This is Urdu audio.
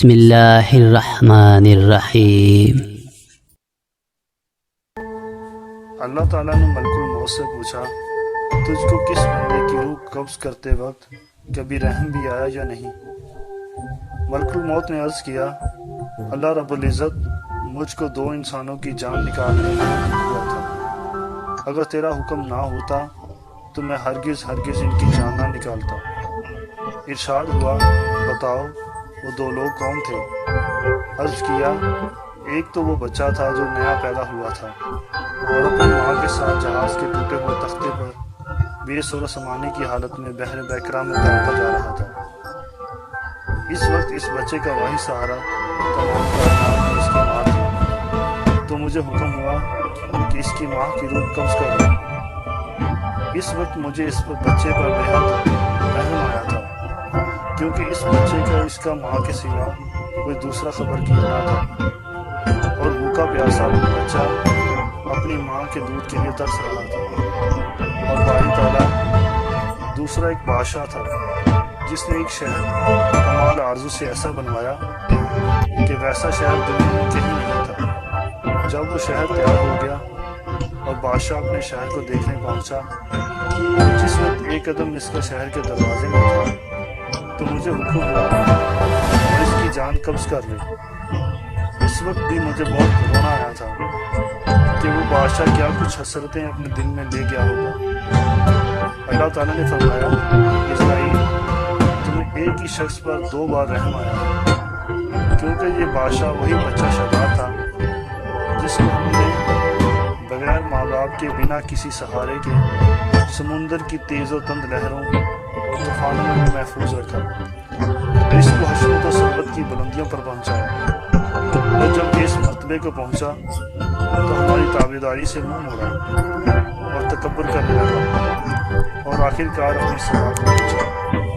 بسم اللہ الرحمن الرحیم۔ اللہ تعالیٰ نے ملک الموت سے پوچھا، تجھ کو کس بندے کی روح قبض کرتے وقت کبھی رحم بھی آیا یا نہیں؟ ملک الموت نے عرض کیا، اللہ رب العزت مجھ کو 2 انسانوں کی جان نکالنے میں دکھ ہوا تھا، اگر تیرا حکم نہ ہوتا تو میں ہرگز ان کی جان نہ نکالتا۔ ارشاد ہوا، بتاؤ وہ 2 لوگ کون تھے؟ عرض کیا، ایک تو وہ بچہ تھا جو نیا پیدا ہوا تھا اور اپنی ماں کے ساتھ جہاز کے ٹوٹے ہوئے تختے پر بے سر و سمانے کی حالت میں بحر بیکرا میں تیرتا جا رہا تھا۔ اس وقت اس بچے کا واحد سہارا تمام کائنات میں اس کی ماں تھی، تو مجھے حکم ہوا کہ اس کی ماں کی روح قبض کر دوں۔ اس وقت مجھے اس بچے پر بےحد رحم آیا تھا، کیونکہ اس بچے کا اس کا ماں کے سوا کوئی دوسرا خبر کی نہ تھا، اور بھوکا پیاسا بچہ اپنی ماں کے دودھ کے لیے ترس رہا تھا۔ اور باری تعالیٰ دوسرا ایک بادشاہ تھا جس نے ایک شہر کمال آرزو سے ایسا بنوایا کہ ویسا شہر دنیا میں کہیں نہیں تھا۔ جب وہ شہر تیار ہو گیا اور بادشاہ اپنے شہر کو دیکھنے پہنچا، جس وقت ایک قدم اس کا شہر کے دروازے میں تھا، تو مجھے حکم ہوا اور اس کی جان قبض کر لے۔ اس وقت بھی مجھے بہت رونا آیا تھا کہ وہ بادشاہ کیا کچھ حسرتیں اپنے دل میں لے گیا ہوگا۔ اللہ تعالیٰ نے فرمایا، اسرائیل، تمہیں ایک ہی شخص پر 2 بار رحم آیا، کیونکہ یہ بادشاہ وہی بچہ شجاع تھا جس کو ہم نے بغیر ماں باپ کے بنا کسی سہارے کے سمندر کی تیز و تند لہروں اور طوفانوں میں محفوظ رکھا، اس کو حشمت و ثروت کی بلندیوں پر پہنچایا، اور جب اس مرتبے کو پہنچا تو ہماری تابعداری سے منہ موڑا اور تکبر کرنے لگا، اور آخر کار اپنی سزا کو پہنچا۔